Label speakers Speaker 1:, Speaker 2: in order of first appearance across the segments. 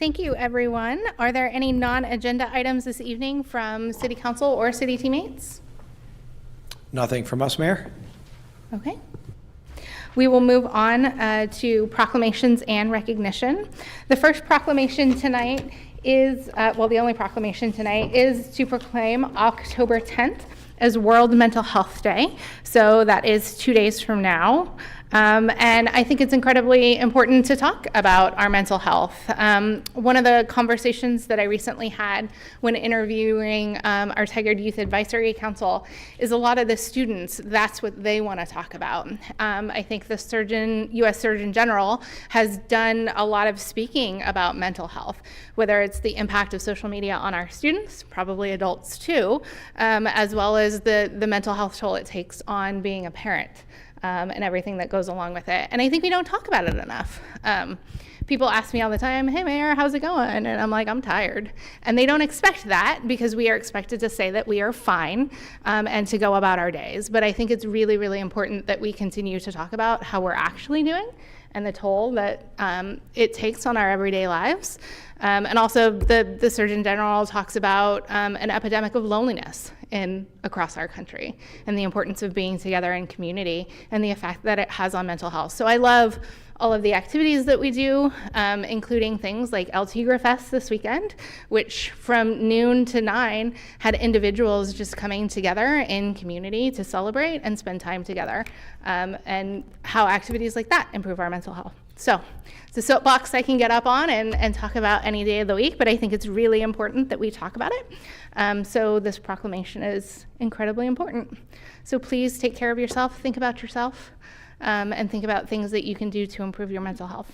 Speaker 1: Thank you, everyone. Are there any non-agenda items this evening from City Council or city teammates?
Speaker 2: Nothing from us, Mayor.
Speaker 1: Okay. We will move on to proclamations and recognition. The first proclamation tonight is, the only proclamation tonight is to proclaim October 10th as World Mental Health Day. So that is 2 days from now. And I think it's incredibly important to talk about our mental health. One of the conversations that I recently had when interviewing our Tigard Youth Advisory Council is a lot of the students, that's what they want to talk about. I think the U.S. Surgeon General has done a lot of speaking about mental health, whether it's the impact of social media on our students, probably adults too, as well as the mental health toll it takes on being a parent. And everything that goes along with it. And I think we don't talk about it enough. People ask me all the time, hey, Mayor, how's it going? And I'm like, I'm tired. And they don't expect that because we are expected to say that we are fine and to go about our days. But I think it's really, really important that we continue to talk about how we're actually doing and the toll that it takes on our everyday lives. And also the Surgeon General talks about an epidemic of loneliness across our country and the importance of being together in community and the effect that it has on mental health. So I love all of the activities that we do, including things like El Tigre Fest this weekend, which from noon to 9 had individuals just coming together in community to celebrate and spend time together, and how activities like that improve our mental health. So it's a soapbox I can get up on and talk about any day of the week, but I think it's really important that we talk about it. So this proclamation is incredibly important. So please take care of yourself, think about yourself, and think about things that you can do to improve your mental health.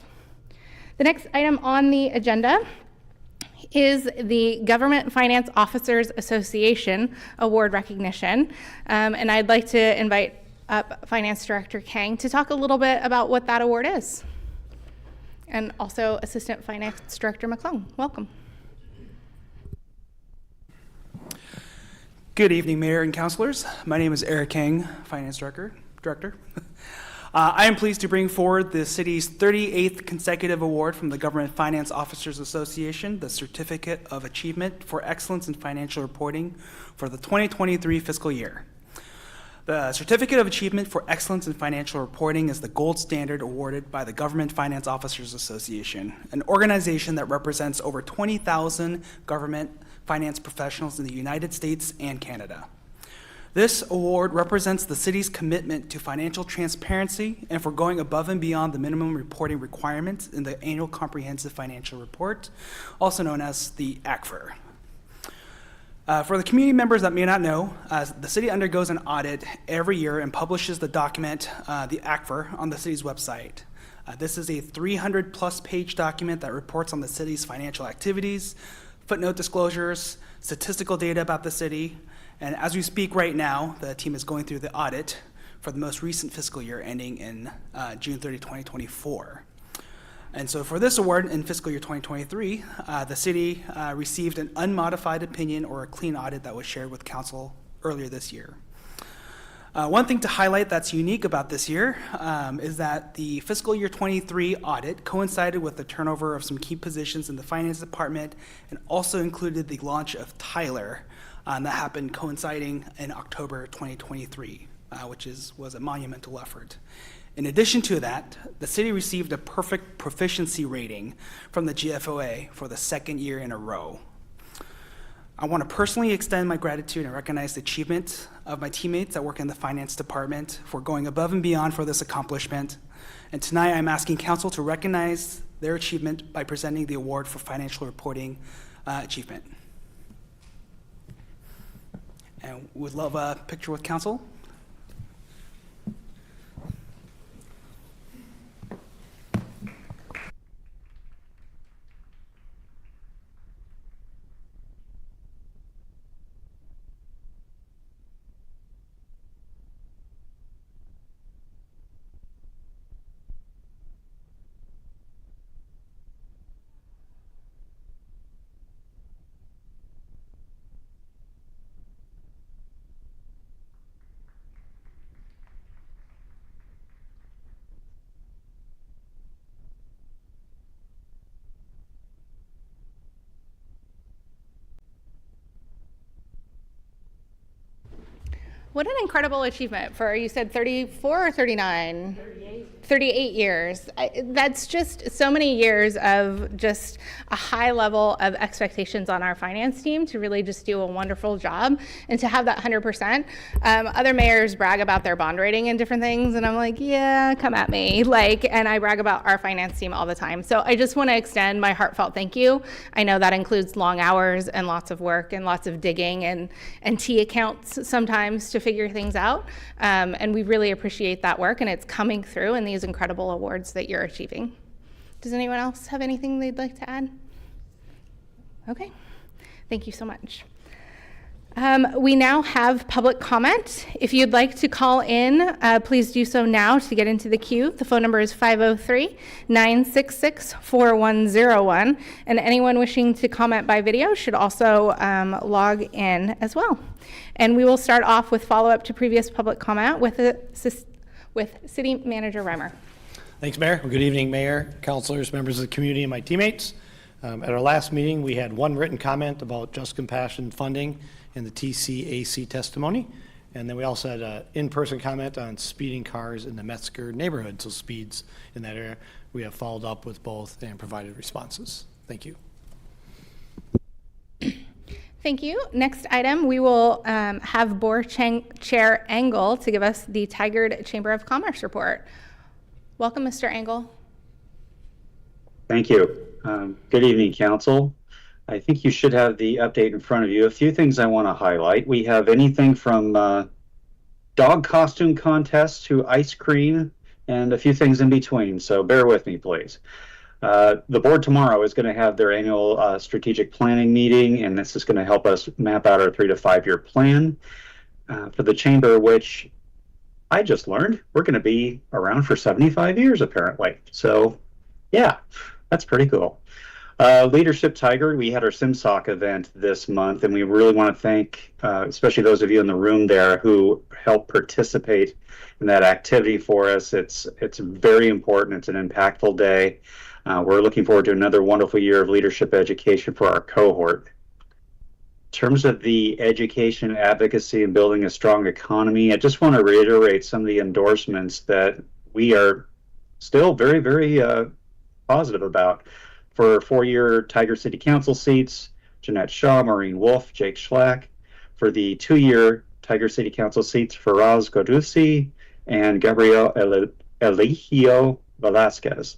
Speaker 1: The next item on the agenda is the Government Finance Officers Association Award recognition. And I'd like to invite up Finance Director Kang to talk a little bit about what that award is. And also Assistant Finance Director McClung. Welcome.
Speaker 3: Good evening, Mayor and Councilors. My name is Eric Kang, Finance Director. I am pleased to bring forward the city's 38th consecutive award from the Government Finance Officers Association, the Certificate of Achievement for Excellence in Financial Reporting for the 2023 fiscal year. The Certificate of Achievement for Excellence in Financial Reporting is the gold standard awarded by the Government Finance Officers Association, an organization that represents over 20,000 government finance professionals in the United States and Canada. This award represents the city's commitment to financial transparency and for going above and beyond the minimum reporting requirements in the Annual Comprehensive Financial Report, also known as the ACFR. For the community members that may not know, the city undergoes an audit every year and publishes the document, the ACFR, on the city's website. This is a 300-plus page document that reports on the city's financial activities, footnote disclosures, statistical data about the city, and as we speak right now, the team is going through the audit for the most recent fiscal year ending in June 30, 2024. And so for this award in fiscal year 2023, the city received an unmodified opinion or a clean audit that was shared with council earlier this year. One thing to highlight that's unique about this year is that the fiscal year 23 audit coincided with the turnover of some key positions in the finance department and also included the launch of Tyler that happened coinciding in October 2023, which was a monumental effort. In addition to that, the city received a perfect proficiency rating from the GFOA for the second year in a row. I want to personally extend my gratitude and recognize the achievement of my teammates that work in the finance department for going above and beyond for this accomplishment. And tonight I'm asking council to recognize their achievement by presenting the award for financial reporting achievement. And would love a picture with council.
Speaker 1: What an incredible achievement for, you said 34 or 39? 38 years. That's just so many years of just a high level of expectations on our finance team to really just do a wonderful job and to have that 100%. Other mayors brag about their bond rating and different things, and I'm like, yeah, come at me. And I brag about our finance team all the time. So I just want to extend my heartfelt thank you. I know that includes long hours and lots of work and lots of digging and T accounts sometimes to figure things out. And we really appreciate that work, and it's coming through in these incredible awards that you're achieving. Does anyone else have anything they'd like to add? Okay, thank you so much. We now have public comment. If you'd like to call in, please do so now to get into the queue. The phone number is 503-966-4101, and anyone wishing to comment by video should also log in as well. And we will start off with follow-up to previous public comment with City Manager Reimer.
Speaker 2: Thanks, Mayor. Well, good evening, Mayor, councilors, members of the community, and my teammates. At our last meeting, we had one written comment about Just Compassion funding in the TCAC testimony. And then we also had an in-person comment on speeding cars in the Metzger neighborhood. So speeds in that area. We have followed up with both and provided responses. Thank you.
Speaker 1: Thank you. Next item, we will have Board Chair Engel to give us the Tigard Chamber of Commerce report. Welcome, Mr. Engel.
Speaker 4: Thank you. Good evening, Council. I think you should have the update in front of you. A few things I want to highlight. We have anything from dog costume contests to ice cream and a few things in between, so bear with me, please. The board tomorrow is going to have their annual strategic planning meeting, and this is going to help us map out our 3 to 5 year plan for the chamber, which I just learned we're going to be around for 75 years, apparently. So, yeah, that's pretty cool. Leadership Tigard, we had our SimSoc event this month, and we really want to thank especially those of you in the room there who helped participate in that activity for us. It's very important. It's an impactful day. We're looking forward to another wonderful year of leadership education for our cohort. In terms of the education, advocacy, and building a strong economy, I just want to reiterate some of the endorsements that we are still very, very positive about. For 4-year Tigard City Council seats, Jeanette Shaw, Maureen Wolf, Jake Schlack. For the 2-year Tigard City Council seats, Faraz Godussi and Gabriel Eligio Velasquez.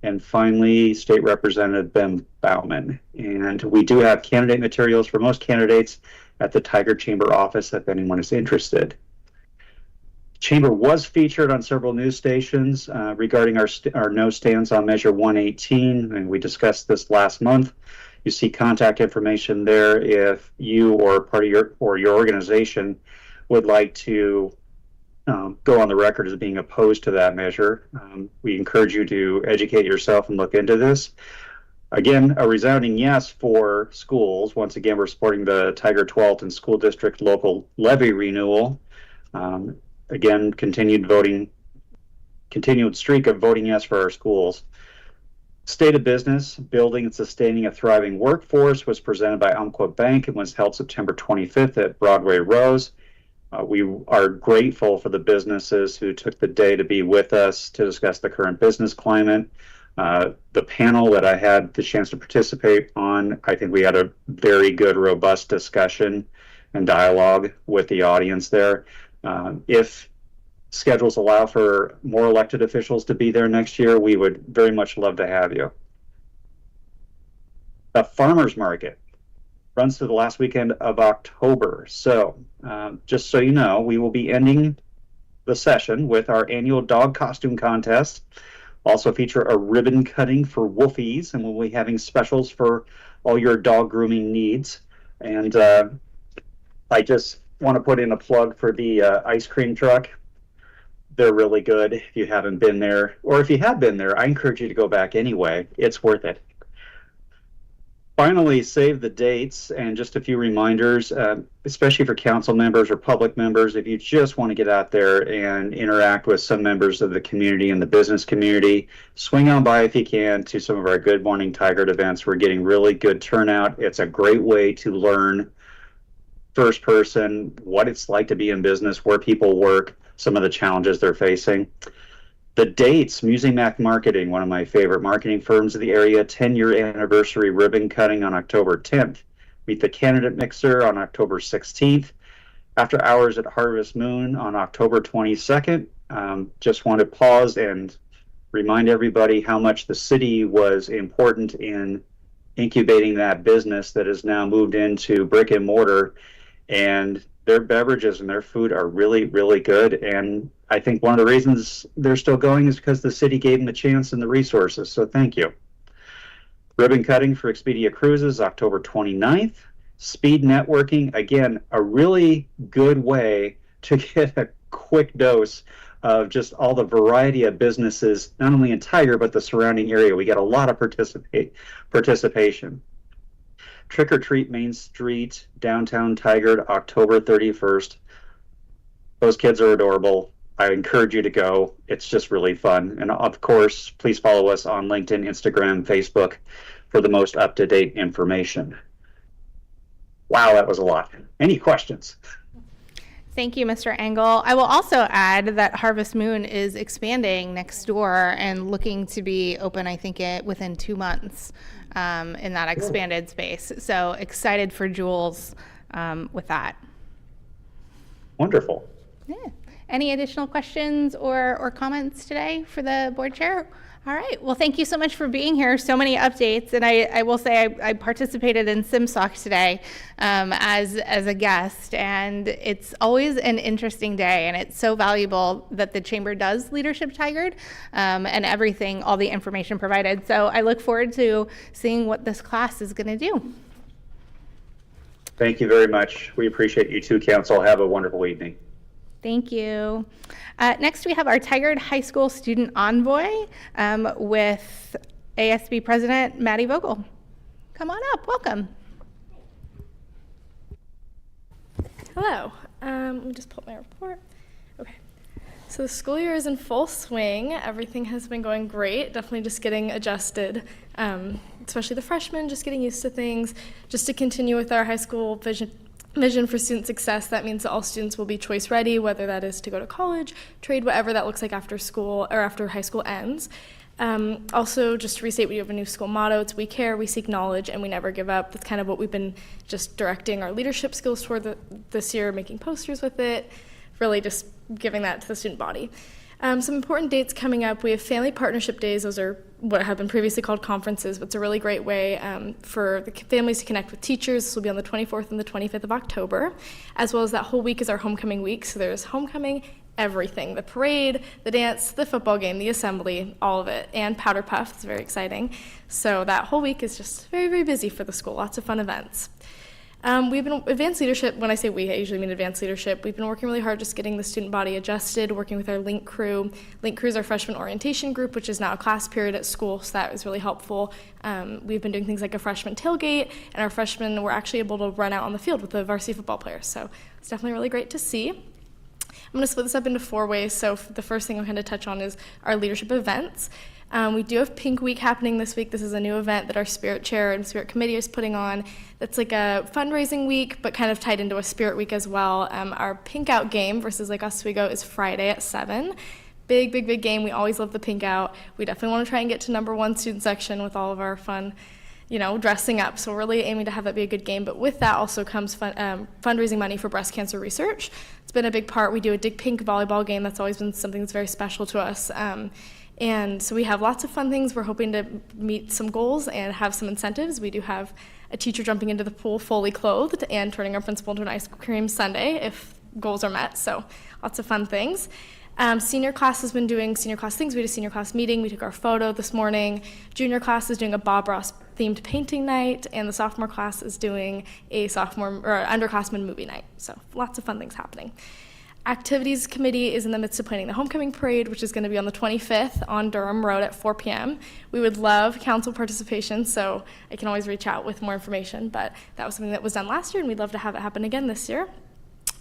Speaker 4: And finally, State Representative Ben Bauman. And we do have candidate materials for most candidates at the Tigard Chamber office if anyone is interested. Chamber was featured on several news stations regarding our no stance on Measure 118, and we discussed this last month. You see contact information there if you or part of your organization would like to go on the record as being opposed to that measure. We encourage you to educate yourself and look into this. Again, a resounding yes for schools. Once again, we're supporting the Tigard 12th School District local levy renewal. Again, continued streak of voting yes for our schools. State of Business, Building and Sustaining a Thriving Workforce was presented by Umpqua Bank and was held September 25th at Broadway Rose. We are grateful for the businesses who took the day to be with us to discuss the current business climate. The panel that I had the chance to participate on, I think we had a very good, robust discussion and dialogue with the audience there. If schedules allow for more elected officials to be there next year, we would very much love to have you. The farmers market runs to the last weekend of October. So just so you know, we will be ending the session with our annual dog costume contest. Also feature a ribbon cutting for Wolfies, and we'll be having specials for all your dog grooming needs. And I just want to put in a plug for the ice cream truck. They're really good. If you haven't been there, or if you have been there, I encourage you to go back anyway. It's worth it. Finally, save the dates and just a few reminders, especially for council members or public members. If you just want to get out there and interact with some members of the community and the business community, swing on by if you can to some of our Good Morning Tigard events. We're getting really good turnout. It's a great way to learn first person, what it's like to be in business, where people work, some of the challenges they're facing. The dates, Musimac Marketing, one of my favorite marketing firms in the area, 10-year anniversary ribbon cutting on October 10th. Meet the Candidate Mixer on October 16th. After hours at Harvest Moon on October 22nd. Just want to pause and remind everybody how much the city was important in incubating that business that has now moved into brick and mortar, and their beverages and their food are really, really good. And I think one of the reasons they're still going is because the city gave them the chance and the resources. So thank you. Ribbon cutting for Expedia Cruises, October 29th. Speed networking, again, a really good way to get a quick dose of just all the variety of businesses, not only in Tiger, but the surrounding area. We get a lot of participation. Trick or Treat Main Street, downtown Tigard, October 31st. Those kids are adorable. I encourage you to go. It's just really fun. And of course, please follow us on LinkedIn, Instagram, Facebook for the most up-to-date information. Wow, that was a lot. Any questions?
Speaker 1: Thank you, Mr. Engel. I will also add that Harvest Moon is expanding next door and looking to be open, I think, within 2 months in that expanded space. So excited for Jules with that.
Speaker 4: Wonderful.
Speaker 1: Yeah. Any additional questions or comments today for the board chair? All right. Well, thank you so much for being here. So many updates. And I will say I participated in SimSoc today as a guest. And it's always an interesting day. And it's so valuable that the Chamber does Leadership Tigard and everything, all the information provided. So I look forward to seeing what this class is going to do.
Speaker 4: Thank you very much. We appreciate you too, Council. Have a wonderful evening.
Speaker 1: Thank you. Next, we have our Tigard High School Student Envoy with ASB President Maddie Vogel. Come on up. Welcome.
Speaker 5: Hello. Let me just pull up my report. Okay. So the school year is in full swing. Everything has been going great. Definitely just getting adjusted, especially the freshmen, just getting used to things. Just to continue with our high school vision for student success, that means that all students will be choice ready, whether that is to go to college, trade, whatever that looks like after school or after high school ends. Also, just to restate, we have a new school motto. It's "We care, we seek knowledge, and we never give up." That's kind of what we've been just directing our leadership skills toward this year, making posters with it, really just giving that to the student body. Some important dates coming up. We have family partnership days. Those are what have been previously called conferences, but it's a really great way for the families to connect with teachers. This will be on the 24th and the 25th of October, as well as that whole week is our homecoming week. So there's homecoming, everything, the parade, the dance, the football game, the assembly, all of it, and Powder Puff. It's very exciting. So that whole week is just very, very busy for the school. Lots of fun events. We've been advanced leadership. When I say we, I usually mean advanced leadership. We've been working really hard just getting the student body adjusted, working with our Link Crew. Link Crew is our freshman orientation group, which is now a class period at school, so that was really helpful. We've been doing things like a freshman tailgate, and our freshmen were actually able to run out on the field with the varsity football players, so it's definitely really great to see. I'm going to split this up into 4 ways. So the first thing I'm going to touch on is our leadership events. We do have Pink Week happening this week. This is a new event that our Spirit Chair and Spirit Committee is putting on. That's like a fundraising week, but kind of tied into a Spirit Week as well. Our Pink Out game versus Lake Oswego is Friday at 7. Big, big, big game. We always love the Pink Out. We definitely want to try and get to #1 student section with all of our fun, dressing up. So we're really aiming to have that be a good game. But with that also comes fundraising money for breast cancer research. It's been a big part. We do a Dig Pink volleyball game. That's always been something that's very special to us. And so we have lots of fun things. We're hoping to meet some goals and have some incentives. We do have a teacher jumping into the pool fully clothed and turning our principal into an ice cream sundae if goals are met. So lots of fun things. Senior class has been doing senior class things. We had a senior class meeting. We took our photo this morning. Junior class is doing a Bob Ross themed painting night, and the sophomore class is doing a sophomore or underclassmen movie night. So lots of fun things happening. Activities Committee is in the midst of planning the homecoming parade, which is going to be on the 25th on Durham Road at 4 p.m. We would love council participation, so I can always reach out with more information, but that was something that was done last year, and we'd love to have it happen again this year.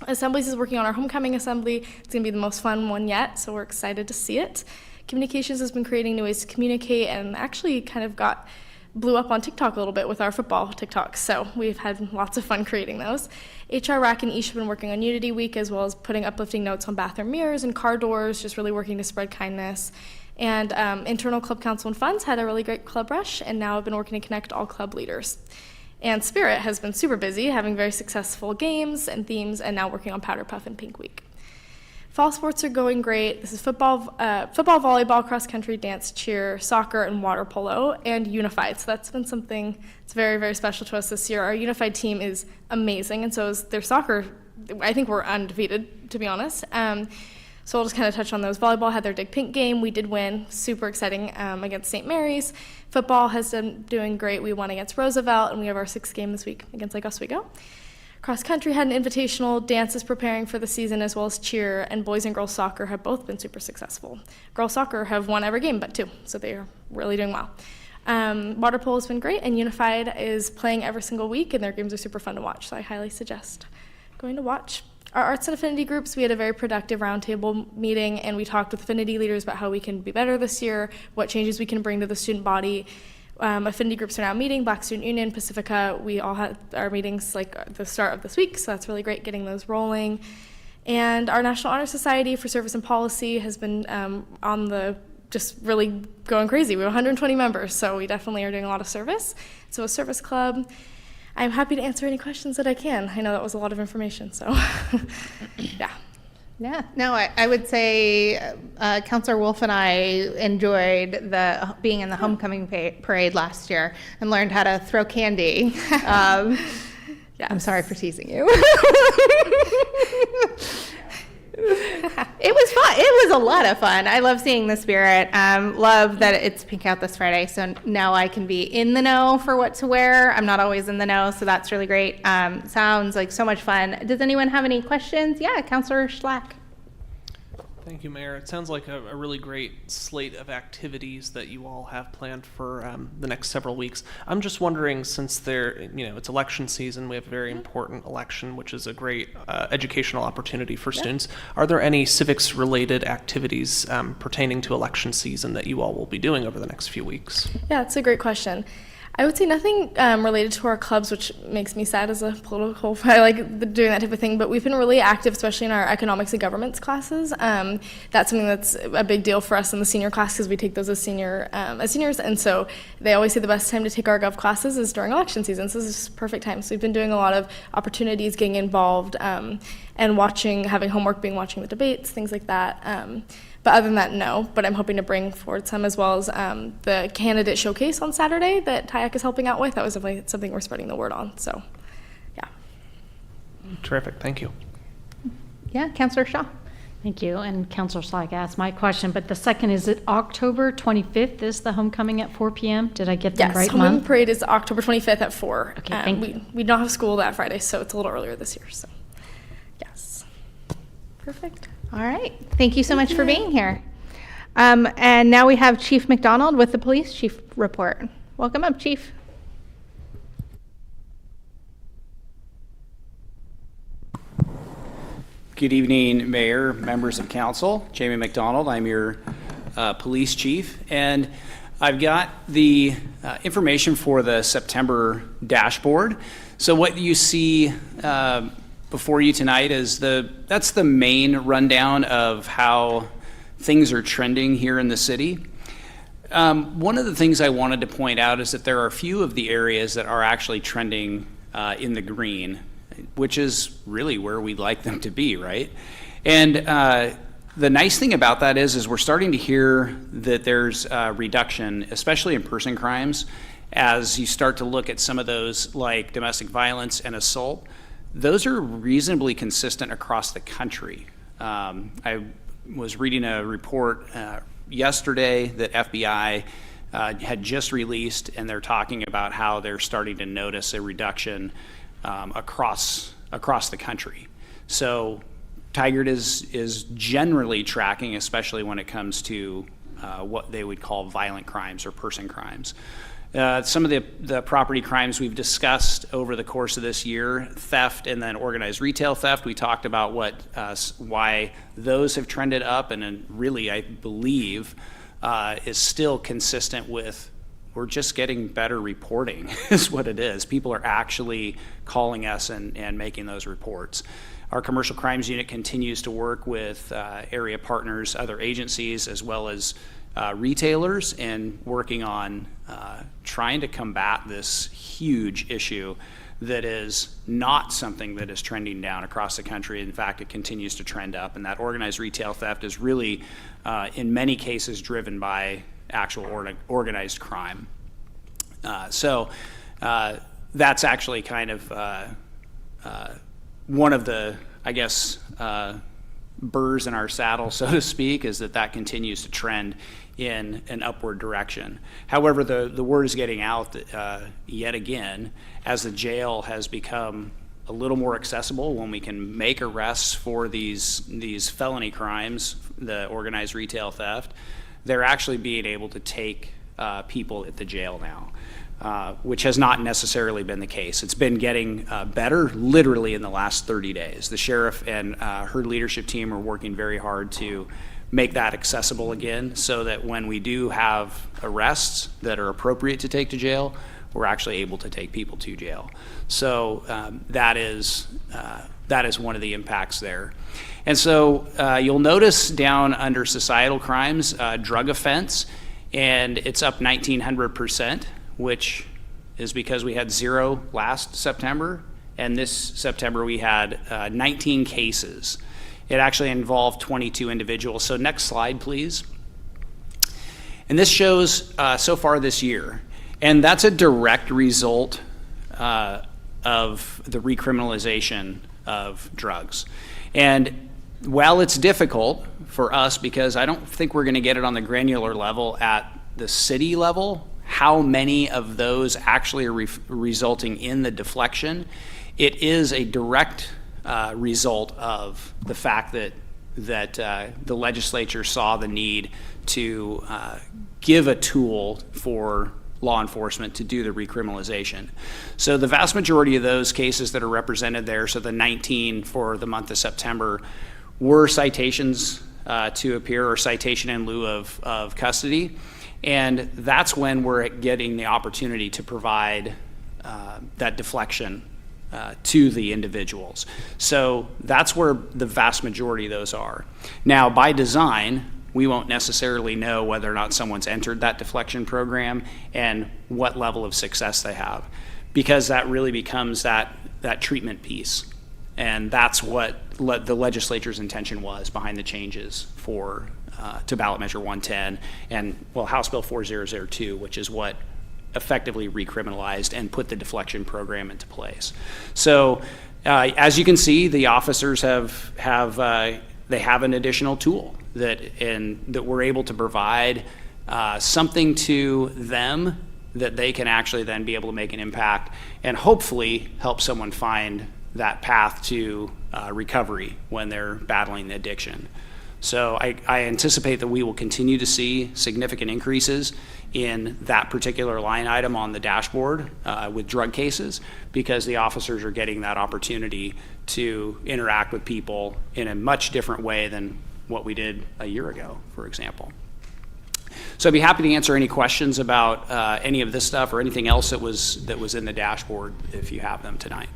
Speaker 5: Assemblies is working on our homecoming assembly. It's going to be the most fun one yet, so we're excited to see it. Communications has been creating new ways to communicate and actually kind of got blew up on TikTok a little bit with our football TikToks, so we've had lots of fun creating those. HR Rack and Ish have been working on Unity Week, as well as putting uplifting notes on bathroom mirrors and car doors, just really working to spread kindness. And internal club council and funds had a really great club rush, and now have been working to connect all club leaders. And Spirit has been super busy, having very successful games and themes, and now working on Powder Puff and Pink Week. Fall sports are going great. This is football, volleyball, cross country, dance, cheer, soccer, and water polo, and unified. So that's been something that's very, very special to us this year. Our unified team is amazing, and so is their soccer. I think we're undefeated, to be honest. So I'll just kind of touch on those. Volleyball had their Dig Pink game. We did win, super exciting, against St. Mary's. Football has been doing great. We won against Roosevelt, and we have our 6th game this week against Lake Oswego. Cross country had an invitational. Dance is preparing for the season, as well as cheer, and boys and girls soccer have both been super successful. Girls soccer have won every game but 2, so they are really doing well. Water polo has been great, and Unified is playing every single week, and their games are super fun to watch, so I highly suggest going to watch. Our arts and affinity groups, we had a very productive roundtable meeting, and we talked with affinity leaders about how we can be better this year, what changes we can bring to the student body. Affinity groups are now meeting, Black Student Union, Pacifica. We all had our meetings like at the start of this week, so that's really great getting those rolling. And our National Honor Society for Service and Policy has been just really going crazy. We have 120 members, so we definitely are doing a lot of service. So a service club. I'm happy to answer any questions that I can. I know that was a lot of information, so yeah.
Speaker 1: Yeah, no, I would say Councilor Wolf and I enjoyed being in the homecoming parade last year and learned how to throw candy.
Speaker 5: Yeah.
Speaker 1: I'm sorry for teasing you. It was fun. It was a lot of fun. I love seeing the spirit. Love that it's Pink Out this Friday, so now I can be in the know for what to wear. I'm not always in the know, so that's really great. Sounds like so much fun. Does anyone have any questions? Yeah, Councilor Schlack.
Speaker 6: Thank you, Mayor. It sounds like a really great slate of activities that you all have planned for the next several weeks. I'm just wondering, since it's election season, we have a very important election, which is a great educational opportunity for students. Are there any civics-related activities pertaining to election season that you all will be doing over the next few weeks?
Speaker 5: Yeah, it's a great question. I would say nothing related to our clubs, which makes me sad as a political. I like doing that type of thing, but we've been really active, especially in our economics and governments classes. That's something that's a big deal for us in the senior class because we take those as seniors, and so they always say the best time to take our gov classes is during election season. So this is just perfect time. So we've been doing a lot of opportunities, getting involved, and having homework, watching the debates, things like that. But other than that, no. But I'm hoping to bring forward some, as well as the candidate showcase on Saturday that TIAC is helping out with. That was definitely something we're spreading the word on. So, yeah.
Speaker 6: Terrific. Thank you.
Speaker 1: Yeah, Councilor Shaw.
Speaker 7: Thank you. And Councilor Slack asked my question, but the second, is it October 25th is the homecoming at 4 p.m.? Did I get the right
Speaker 5: homecoming
Speaker 7: month?
Speaker 5: parade is October 25th at 4.
Speaker 7: Okay, thank you.
Speaker 5: We don't have school that Friday, so it's a little earlier this year. So, yes. Perfect.
Speaker 1: All right. Thank you so much for being here. And now we have Chief McDonald with the police chief report. Welcome up, Chief.
Speaker 8: Good evening, Mayor, members of council. Jamie McDonald, I'm your police chief, and I've got the information for the September dashboard. So what you see before you tonight is that's the main rundown of how things are trending here in the city. One of the things I wanted to point out is that there are a few of the areas that are actually trending in the green, which is really where we'd like them to be, right? And the nice thing about that is we're starting to hear that there's a reduction, especially in person crimes, as you start to look at some of those like domestic violence and assault. Those are reasonably consistent across the country. I was reading a report yesterday that FBI had just released, and they're talking about how they're starting to notice a reduction across the country. So Tigard is generally tracking, especially when it comes to what they would call violent crimes or person crimes. Some of the property crimes we've discussed over the course of this year, theft and then organized retail theft, we talked about why those have trended up, and then really I believe is still consistent with we're just getting better reporting is what it is. People are actually calling us and making those reports. Our commercial crimes unit continues to work with area partners, other agencies, as well as retailers, and working on trying to combat this huge issue that is not something that is trending down across the country. In fact, it continues to trend up, and that organized retail theft is really, in many cases, driven by actual organized crime. So that's actually kind of one of the, I guess, burrs in our saddle, so to speak, is that continues to trend in an upward direction. However, the word is getting out that, yet again, as the jail has become a little more accessible, when we can make arrests for these felony crimes, the organized retail theft, they're actually being able to take people at the jail now, which has not necessarily been the case. It's been getting better literally in the last 30 days. The sheriff and her leadership team are working very hard to make that accessible again, so that when we do have arrests that are appropriate to take to jail, we're actually able to take people to jail. So that is one of the impacts there. And so you'll notice down under societal crimes, drug offense, and it's up 1,900%, which is because we had 0 last September, and this September we had 19 cases. It actually involved 22 individuals. So next slide, please. And this shows so far this year. And that's a direct result of the recriminalization of drugs. And while it's difficult for us, because I don't think we're going to get it on the granular level at the city level, how many of those actually are resulting in the deflection, it is a direct result of the fact that the legislature saw the need to give a tool for law enforcement to do the recriminalization. So the vast majority of those cases that are represented there, so the 19 for the month of September, were citations to appear, or citation in lieu of custody. And that's when we're getting the opportunity to provide that deflection to the individuals. So that's where the vast majority of those are. Now, by design, we won't necessarily know whether or not someone's entered that deflection program and what level of success they have, because that really becomes that treatment piece. And that's what the legislature's intention was behind the changes to ballot measure 110 and, well, House Bill 4002, which is what effectively recriminalized and put the deflection program into place. So as you can see, the officers have an additional tool that we're able to provide something to them that they can actually then be able to make an impact and hopefully help someone find that path to recovery when they're battling the addiction. So I anticipate that we will continue to see significant increases in that particular line item on the dashboard with drug cases, because the officers are getting that opportunity to interact with people in a much different way than what we did a year ago, for example. So I'd be happy to answer any questions about any of this stuff or anything else that was in the dashboard if you have them tonight.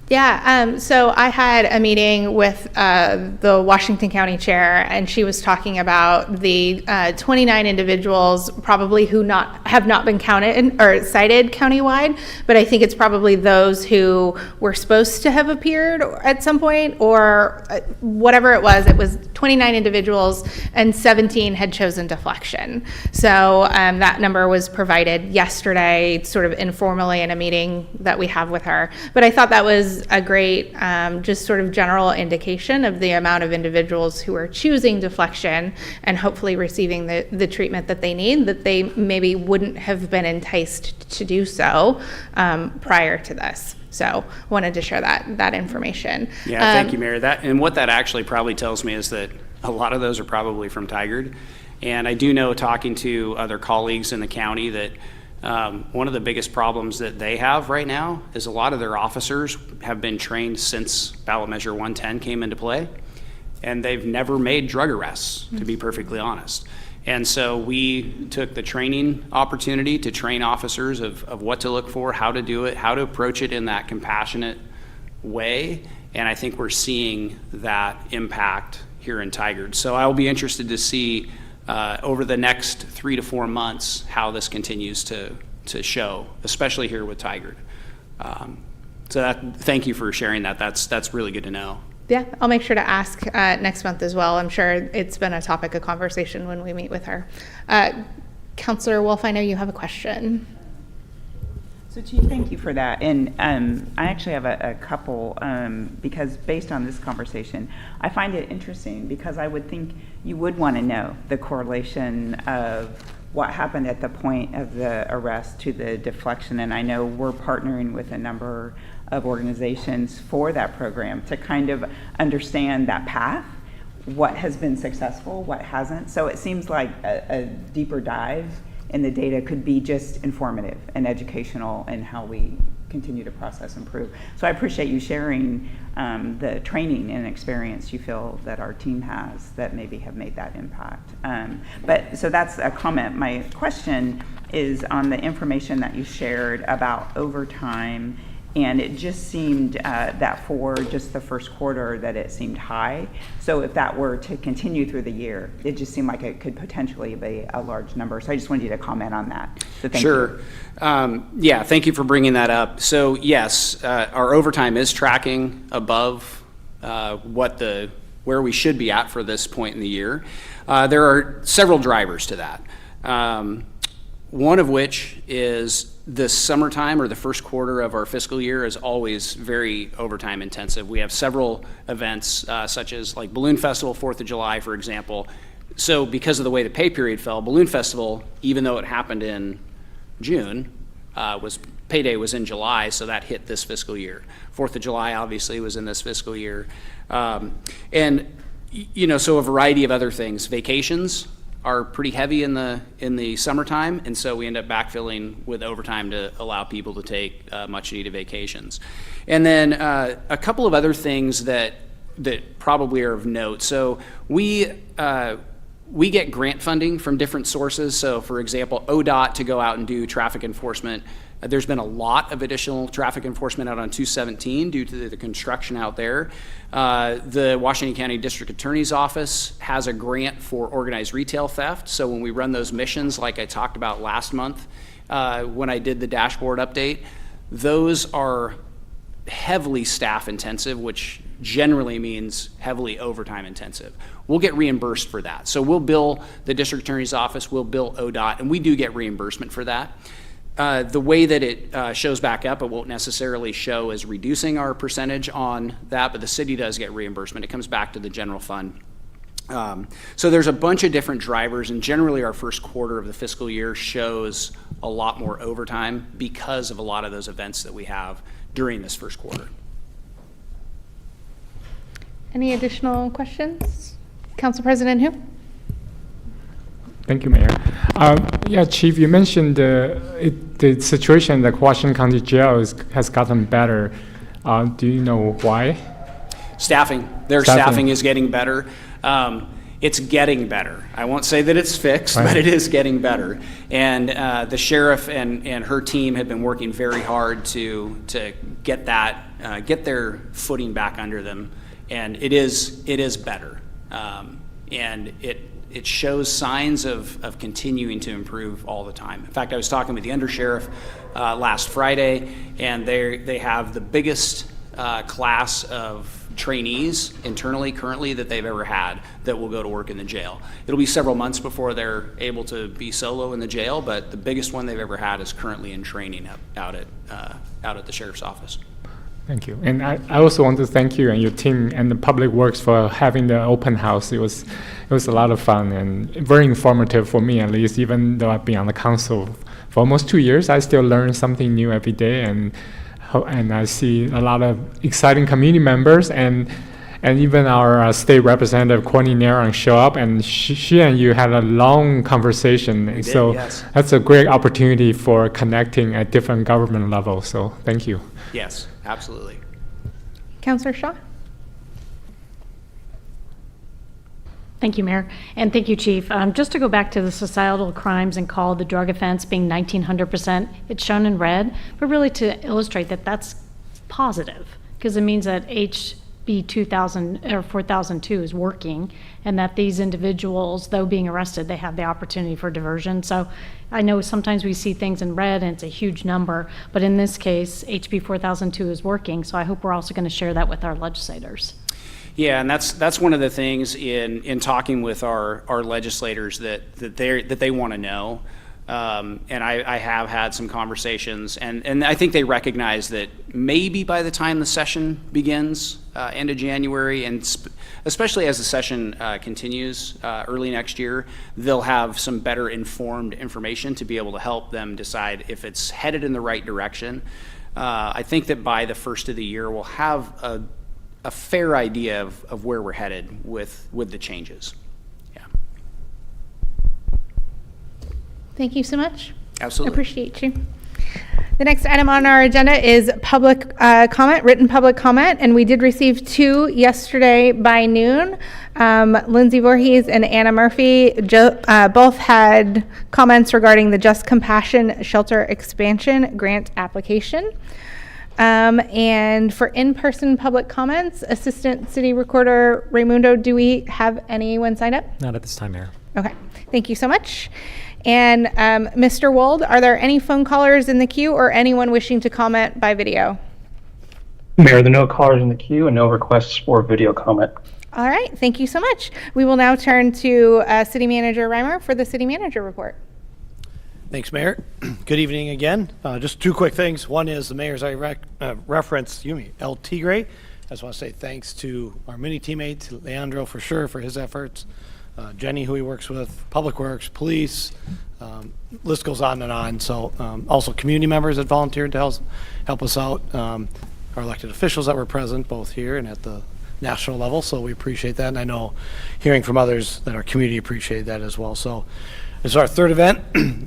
Speaker 1: Yeah, so I had a meeting with the Washington County Chair, and she was talking about the 29 individuals probably who have not been counted or cited countywide, but I think it's probably those who were supposed to have appeared at some point, or whatever it was 29 individuals and 17 had chosen deflection. So that number was provided yesterday, sort of informally in a meeting that we have with her. But I thought that was a great just sort of general indication of the amount of individuals who are choosing deflection and hopefully receiving the treatment that they need, that they maybe wouldn't have been enticed to do so prior to this. So wanted to share that information.
Speaker 8: Yeah, thank you, Mary. And what that actually probably tells me is that a lot of those are probably from Tigard. And I do know, talking to other colleagues in the county, that one of the biggest problems that they have right now is a lot of their officers have been trained since ballot measure 110 came into play, and they've never made drug arrests, to be perfectly honest. And so we took the training opportunity to train officers of what to look for, how to do it, how to approach it in that compassionate way. And I think we're seeing that impact here in Tigard. So I'll be interested to see over the next 3 to 4 months how this continues to show, especially here with Tigard. Thank you for sharing that. That's really good to know.
Speaker 1: Yeah, I'll make sure to ask next month as well. I'm sure it's been a topic of conversation when we meet with her. Counselor Wolf, I know you have a question.
Speaker 9: So Chief, thank you for that. And I actually have a couple, because based on this conversation, I find it interesting because I would think you would want to know the correlation of what happened at the point of the arrest to the deflection. And I know we're partnering with a number of organizations for that program to kind of understand that path, what has been successful, what hasn't. So it seems like a deeper dive in the data could be just informative and educational in how we continue to process and improve. So I appreciate you sharing the training and experience you feel that our team has that maybe have made that impact. But so that's a comment. My question is on the information that you shared about overtime. And it just seemed that for just the first quarter that it seemed high. So if that were to continue through the year, it just seemed like it could potentially be a large number. So I just wanted you to comment on that. So thank you.
Speaker 8: Yeah, thank you for bringing that up. So yes, our overtime is tracking above where we should be at for this point in the year. There are several drivers to that. One of which is the summertime or the first quarter of our fiscal year is always very overtime intensive. We have several events such as like Balloon Festival, 4th of July, for example. So because of the way the pay period fell, Balloon Festival, even though it happened in June, payday was in July, so that hit this fiscal year. 4th of July obviously was in this fiscal year. And so a variety of other things. Vacations are pretty heavy in the summertime, and so we end up backfilling with overtime to allow people to take much needed vacations. And then a couple of other things that probably are of note. So we get grant funding from different sources. So for example, ODOT to go out and do traffic enforcement. There's been a lot of additional traffic enforcement out on 217 due to the construction out there. The Washington County District Attorney's Office has a grant for organized retail theft. So when we run those missions, like I talked about last month when I did the dashboard update, those are heavily staff intensive, which generally means heavily overtime intensive. We'll get reimbursed for that. So we'll bill the District Attorney's Office, we'll bill ODOT, and we do get reimbursement for that. The way that it shows back up, it won't necessarily show as reducing our percentage on that, but the city does get reimbursement. It comes back to the general fund. So there's a bunch of different drivers, and generally our first quarter of the fiscal year shows a lot more overtime because of a lot of those events that we have during this first quarter.
Speaker 1: Any additional questions? Council President Hu?
Speaker 10: Thank you, Mayor. Yeah, Chief, you mentioned the situation that Washington County Jail has gotten better. Do you know why?
Speaker 8: Staffing. Their staffing is getting better. It's getting better. I won't say that it's fixed, but it is getting better. And the sheriff and her team have been working very hard to get that get their footing back under them, and it is better. And it shows signs of continuing to improve all the time. In fact, I was talking with the undersheriff last Friday, and they have the biggest class of trainees internally currently that they've ever had that will go to work in the jail. It'll be several months before they're able to be solo in the jail, but the biggest one they've ever had is currently in training out at the sheriff's office.
Speaker 10: Thank you. And I also want to thank you and your team and the Public Works for having the open house. It was a lot of fun and very informative for me, at least. Even though I've been on the council for almost 2 years, I still learn something new every day, and I see a lot of exciting community members and even our state representative Courtney Naron show up, and she and you had a long conversation.
Speaker 8: We did,
Speaker 10: so
Speaker 8: yes.
Speaker 10: That's a great opportunity for connecting at different government levels. So thank you.
Speaker 8: Yes, absolutely.
Speaker 1: Councilor Shaw?
Speaker 7: Thank you, Mayor. And thank you, Chief. Just to go back to the societal crimes and call the drug offense being 1,900%, it's shown in red, but really to illustrate that that's positive, because it means that HB 2000 or 4002 is working, and that these individuals, though being arrested, they have the opportunity for diversion. So I know sometimes we see things in red and it's a huge number, but in this case, HB 4002 is working. So I hope we're also going to share that with our legislators.
Speaker 8: Yeah, and that's one of the things in talking with our legislators that they want to know. And I have had some conversations, and I think they recognize that maybe by the time the session begins, end of January, and especially as the session continues early next year, they'll have some better informed information to be able to help them decide if it's headed in the right direction. I think that by the first of the year, we'll have a fair idea of where we're headed with the changes. Yeah.
Speaker 1: Thank you so much.
Speaker 8: Absolutely.
Speaker 1: Appreciate you. The next item on our agenda is public comment, written public comment, and we did receive 2 yesterday by noon. Lindsay Voorhees and Anna Murphy both had comments regarding the Just Compassion Shelter Expansion Grant application. And for in-person public comments, Assistant City Recorder Raimundo, do we have anyone signed up?
Speaker 11: Not at this time, Mayor.
Speaker 1: Okay, thank you so much. And Mr. Wold, are there any phone callers in the queue or anyone wishing to comment by video?
Speaker 12: Mayor, there are no callers in the queue and no requests for video comment.
Speaker 1: All right, thank you so much. We will now turn to City Manager Reimer for the City Manager report.
Speaker 2: Thanks, Mayor. Good evening again. Just 2 quick things. One is the mayor's referenced, El Tigre. I just want to say thanks to our many teammates, Leandro for sure for his efforts, Jenny who he works with, Public Works, Police, list goes on and on. So also community members that volunteered to help us out, our elected officials that were present both here and at the national level. So we appreciate that. And I know hearing from others that our community appreciated that as well. So this is our 3rd event.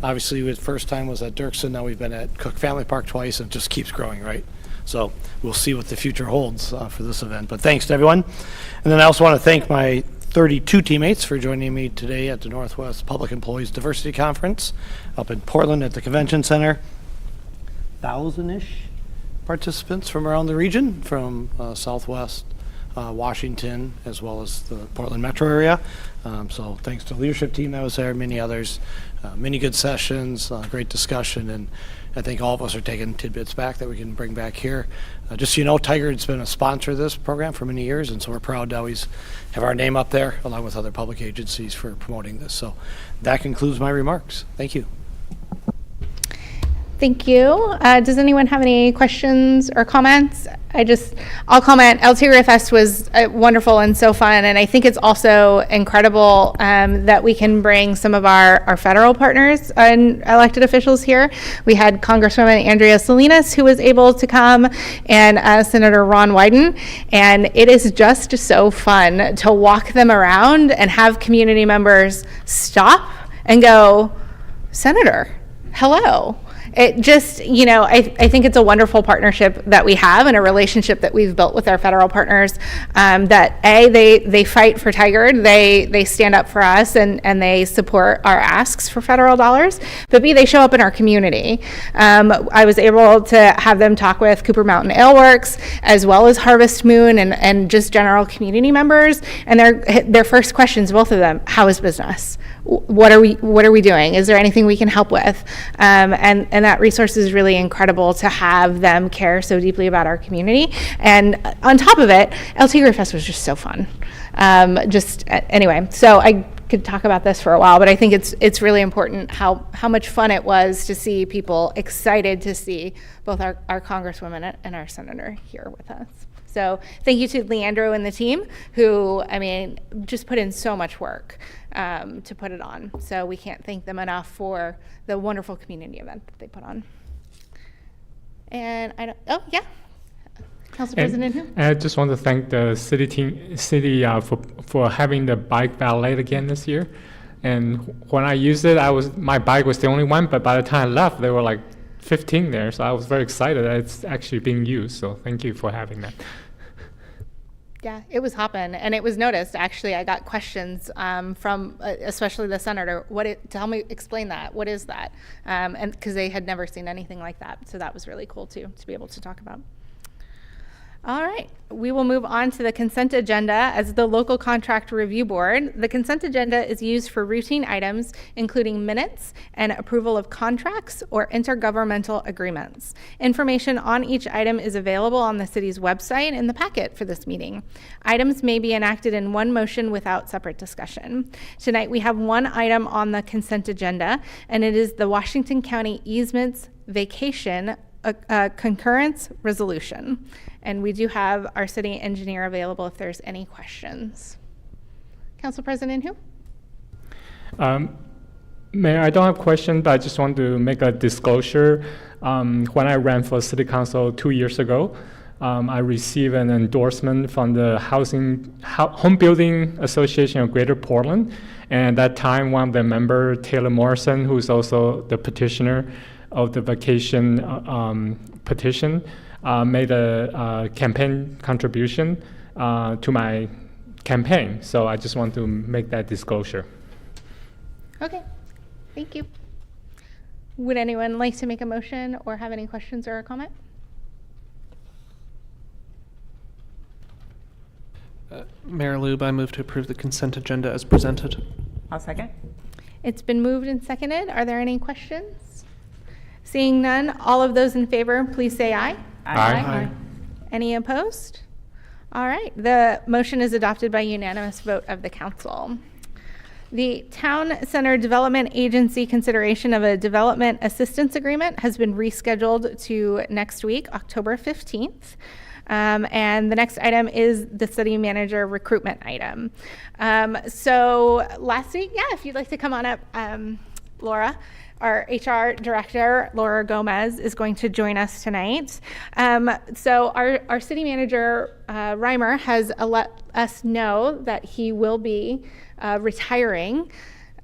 Speaker 2: Obviously, the first time was at Dirksen. Now we've been at Cook Family Park twice, and it just keeps growing, right? So we'll see what the future holds for this event. But thanks to everyone. And then I also want to thank my 32 teammates for joining me today at the Northwest Public Employees Diversity Conference up in Portland at the Convention Center. 1,000-ish participants from around the region, from Southwest Washington, as well as the Portland metro area. So thanks to the leadership team that was there, many others, many good sessions, great discussion, and I think all of us are taking tidbits back that we can bring back here. Just so you know, Tigard's been a sponsor of this program for many years, and so we're proud to always have our name up there along with other public agencies for promoting this. So that concludes my remarks. Thank you.
Speaker 1: Thank you. Does anyone have any questions or comments? I'll comment. El Tigre Fest was wonderful and so fun, and I think it's also incredible that we can bring some of our federal partners and elected officials here. We had Congresswoman Andrea Salinas, who was able to come, and Senator Ron Wyden, and it is just so fun to walk them around and have community members stop and go, "Senator, hello." It just, I think it's a wonderful partnership that we have and a relationship that we've built with our federal partners, that they fight for Tigard, they stand up for us and they support our asks for federal dollars, but B, they show up in our community. I was able to have them talk with Cooper Mountain Ale Works as well as Harvest Moon and just general community members, and their first questions, both of them, how is business? What are we doing? Is there anything we can help with? And that resource is really incredible to have them care so deeply about our community. And on top of it, El Tigre Fest was just so fun. Anyway, so I could talk about this for a while, but I think it's really important how much fun it was to see people excited to see both our Congresswoman and our Senator here with us. So thank you to Leandro and the team who, just put in so much work to put it on. So we can't thank them enough for the wonderful community event that they put on. And Council President Hu?
Speaker 10: I just want to thank the city for having the bike valet again this year. And when I used it, my bike was the only one, but by the time I left, there were like 15 there. So I was very excited that it's actually being used. So thank you for having that.
Speaker 1: Yeah, it was hopping, and it was noticed. Actually, I got questions from, especially the senator. Tell me, explain that. What is that? And because they had never seen anything like that, so that was really cool too to be able to talk about. All right, we will move on to the consent agenda. As the local contract review board, the consent agenda is used for routine items, including minutes and approval of contracts or intergovernmental agreements. Information on each item is available on the city's website in the packet for this meeting. Items may be enacted in one motion without separate discussion. Tonight, we have one item on the consent agenda, and it is the Washington County easements vacation concurrence resolution. And we do have our city engineer available if there's any questions. Council President Hu?
Speaker 10: Mayor, I don't have a question, but I just want to make a disclosure. When I ran for city council 2 years ago, I received an endorsement from the Home Building Association of Greater Portland. And at that time, one of the members, Taylor Morrison, who's also the petitioner of the vacation petition, made a campaign contribution to my campaign. So I just want to make that disclosure.
Speaker 1: Okay, thank you. Would anyone like to make a motion or have any questions or a comment?
Speaker 6: Mayor Lube, I move to approve the consent agenda as presented.
Speaker 9: I'll second.
Speaker 1: It's been moved and seconded. Are there any questions? Seeing none, all of those in favor, please say aye.
Speaker 10: Aye.
Speaker 1: Any opposed? All right, the motion is adopted by unanimous vote of the council. The Town Center Development Agency consideration of a development assistance agreement has been rescheduled to next week, October 15th. And the next item is the city manager recruitment item. So last week, if you'd like to come on up, Laura, our HR director, Laura Gomez, is going to join us tonight. So our city manager, Reimer, has let us know that he will be retiring.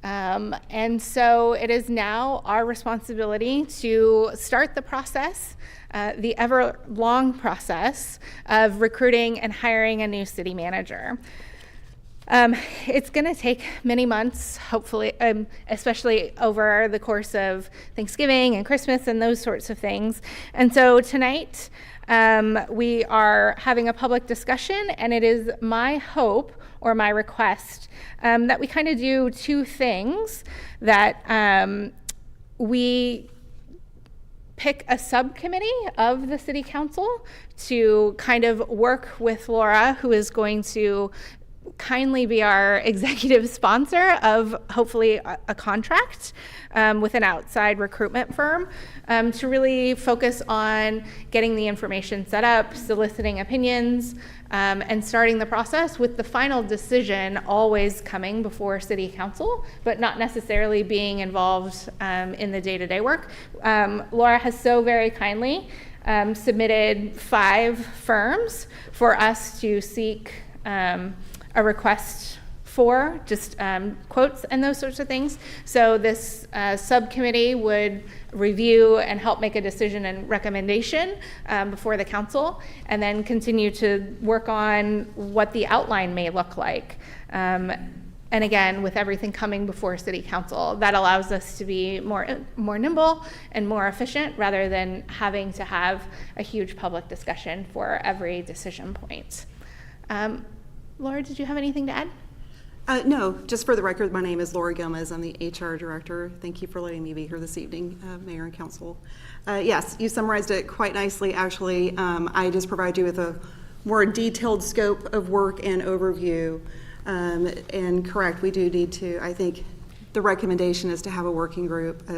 Speaker 1: And so it is now our responsibility to start the process, the ever-long process of recruiting and hiring a new city manager. It's going to take many months, hopefully, especially over the course of Thanksgiving and Christmas and those sorts of things. And so tonight, we are having a public discussion, and it is my hope or my request that we kind of do two things, that we pick a subcommittee of the city council to kind of work with Laura, who is going to kindly be our executive sponsor of hopefully a contract with an outside recruitment firm, to really focus on getting the information set up, soliciting opinions, and starting the process, with the final decision always coming before city council, but not necessarily being involved in the day-to-day work. Laura has so very kindly submitted 5 firms for us to seek a request for, just quotes and those sorts of things. So this subcommittee would review and help make a decision and recommendation before the council, and then continue to work on what the outline may look like. And again, with everything coming before city council, that allows us to be more nimble and more efficient, rather than having to have a huge public discussion for every decision point. Laura, did you have anything to add?
Speaker 11: No, just for the record, my name is Laura Gomez. I'm the HR director. Thank you for letting me be here this evening, Mayor and Council. Yes, you summarized it quite nicely, actually. I just provide you with a more detailed scope of work and overview. And correct, we do need to, I think the recommendation is to have a working group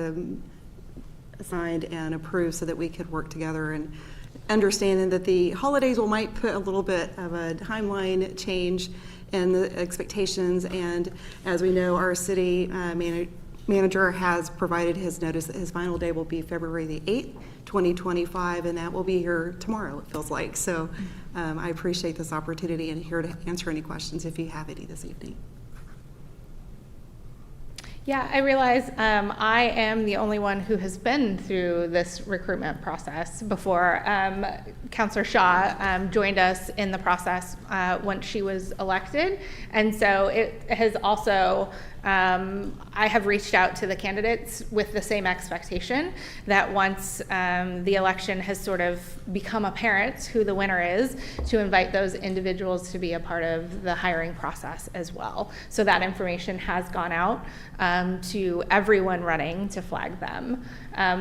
Speaker 11: assigned and approved so that we could work together, and understanding that the holidays might put a little bit of a timeline change in the expectations. And as we know, our city manager has provided his notice that his final day will be February the 8th, 2025, and that will be here tomorrow, it feels like. So I appreciate this opportunity, and here to answer any questions if you have any this evening.
Speaker 1: Yeah, I realize I am the only one who has been through this recruitment process before. Councillor Shaw joined us in the process once she was elected. And so it has also, I have reached out to the candidates with the same expectation that once the election has sort of become apparent who the winner is, to invite those individuals to be a part of the hiring process as well. So that information has gone out to everyone running to flag them.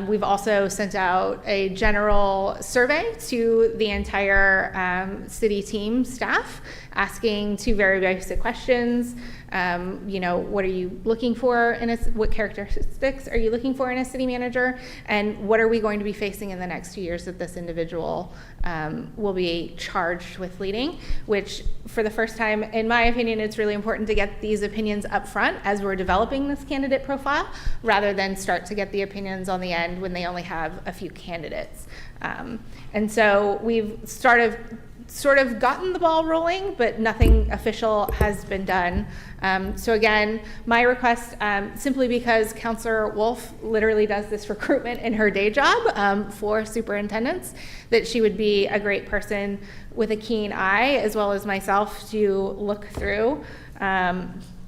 Speaker 1: We've also sent out a general survey to the entire city team staff, asking two very basic questions. What are you looking for what characteristics are you looking for in a city manager? And what are we going to be facing in the next 2 years that this individual will be charged with leading? Which, for the first time, in my opinion, it's really important to get these opinions up front as we're developing this candidate profile, rather than start to get the opinions on the end when they only have a few candidates. And so we've sort of gotten the ball rolling, but nothing official has been done. So again, my request, simply because Councillor Wolf literally does this recruitment in her day job for superintendents, that she would be a great person with a keen eye, as well as myself, to look through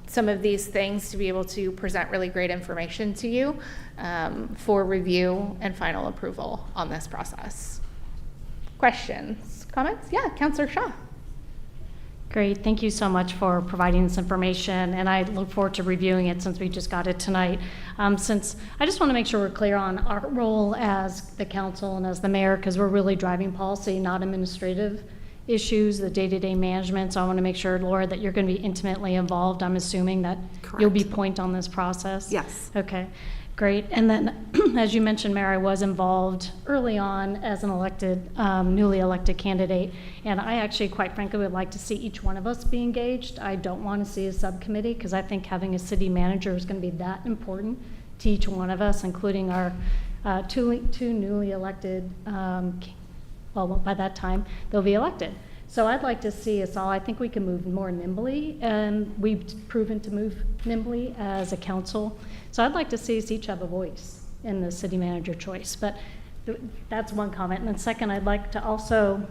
Speaker 1: some of these things to be able to present really great information to you for review and final approval on this process. Questions, comments? Yeah, Councillor Shaw.
Speaker 7: Great, thank you so much for providing this information, and I look forward to reviewing it since we just got it tonight. Since I just want to make sure we're clear on our role as the council and as the mayor, because we're really driving policy, not administrative issues, the day-to-day management. So I want to make sure, Laura, that you're going to be intimately involved. I'm assuming that you'll be point on this process.
Speaker 11: Yes.
Speaker 7: Okay. Great. And then, as you mentioned, Mayor, I was involved early on as an newly elected candidate, and I actually, quite frankly, would like to see each one of us be engaged. I don't want to see a subcommittee, because I think having a city manager is going to be that important to each one of us, including our two newly elected, well, by that time, they'll be elected. So I'd like to see us all, I think we can move more nimbly, and we've proven to move nimbly as a council. So I'd like to see us each have a voice in the city manager choice. But that's one comment. And then second, I'd like to also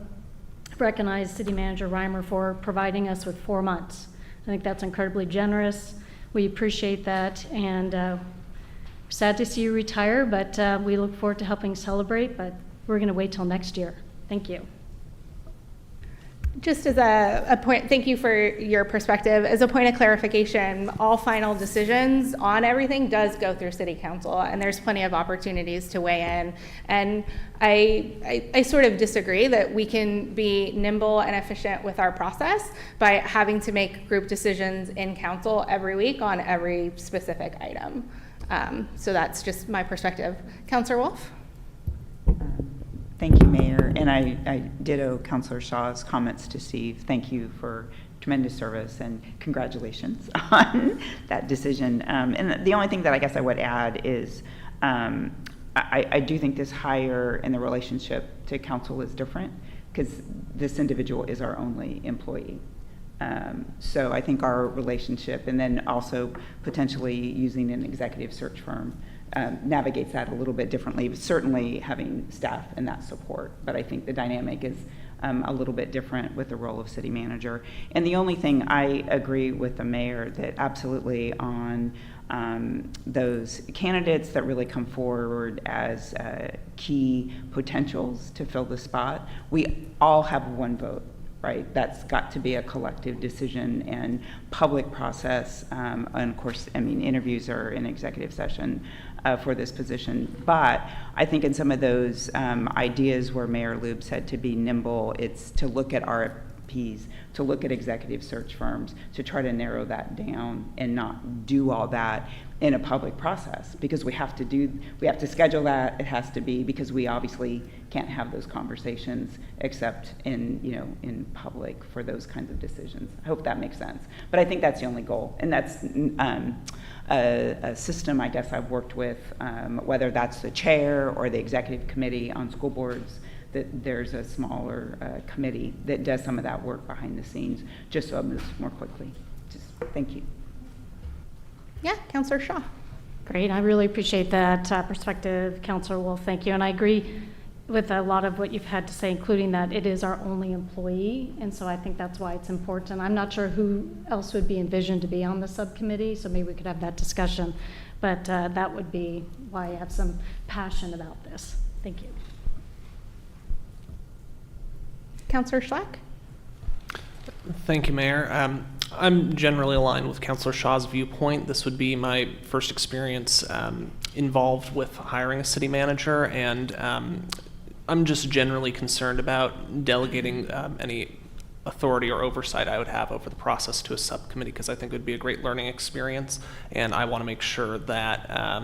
Speaker 7: recognize City Manager Reimer for providing us with 4 months. I think that's incredibly generous. We appreciate that, and sad to see you retire, but we look forward to helping celebrate, but we're going to wait till next year. Thank you.
Speaker 1: Just as a point, thank you for your perspective. As a point of clarification, all final decisions on everything does go through City Council, and there's plenty of opportunities to weigh in. And I sort of disagree that we can be nimble and efficient with our process by having to make group decisions in council every week on every specific item. So that's just my perspective. Councillor Wolf?
Speaker 9: Thank you, Mayor. And I ditto Councillor Shaw's comments to Steve. Thank you for tremendous service, and congratulations on that decision. And the only thing that I guess I would add is I do think this hire and the relationship to council is different, because this individual is our only employee. So I think our relationship, and then also potentially using an executive search firm, navigates that a little bit differently, but certainly having staff and that support. But I think the dynamic is a little bit different with the role of city manager. And the only thing I agree with the mayor, that absolutely on those candidates that really come forward as key potentials to fill the spot, we all have one vote. Right, that's got to be a collective decision and public process. And of course, I mean, interviews are in executive session for this position. But I think in some of those ideas where Mayor Lube said to be nimble, it's to look at RFPs, to look at executive search firms, to try to narrow that down and not do all that in a public process, because we have to schedule that. It has to be, because we obviously can't have those conversations except in public for those kinds of decisions. I hope that makes sense. But I think that's the only goal, and that's a system I guess I've worked with, whether that's the chair or the executive committee on school boards, that there's a smaller committee that does some of that work behind the scenes, just so it moves more quickly. Just thank you.
Speaker 1: Yeah, Counselor Shaw.
Speaker 7: Great, I really appreciate that perspective, Counselor Wolf, thank you. And I agree with a lot of what you've had to say, including that it is our only employee, and so I think that's why it's important. I'm not sure who else would be envisioned to be on the subcommittee, so maybe we could have that discussion, but that would be why I have some passion about this. Thank you.
Speaker 1: Counselor Schlack?
Speaker 6: Thank you, Mayor. I'm generally aligned with Councilor Shaw's viewpoint. This would be my first experience involved with hiring a city manager, and I'm just generally concerned about delegating any authority or oversight I would have over the process to a subcommittee, because I think it would be a great learning experience, and I want to make sure that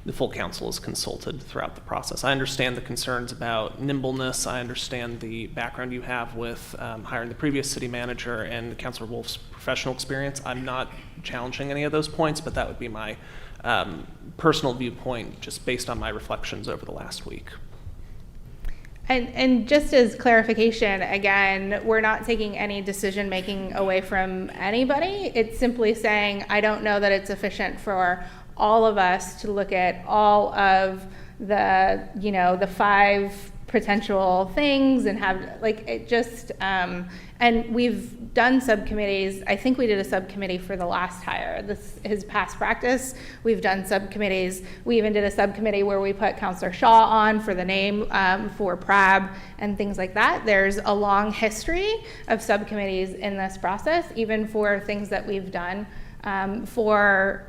Speaker 6: the full council is consulted throughout the process. I understand the concerns about nimbleness. I understand the background you have with hiring the previous city manager and Councilor Wolf's professional experience. I'm not challenging any of those points, but that would be my personal viewpoint just based on my reflections over the last week.
Speaker 1: And just as clarification, again, we're not taking any decision-making away from anybody. It's simply saying, I don't know that it's efficient for all of us to look at all of the, you know, the 5 potential things and have, like, it just, and we've done subcommittees. I think we did a subcommittee for the last hire. This is past practice. We've done subcommittees. We even did a subcommittee where we put Councilor Shaw on for the name for PRAB and things like that. There's a long history of subcommittees in this process, even for things that we've done for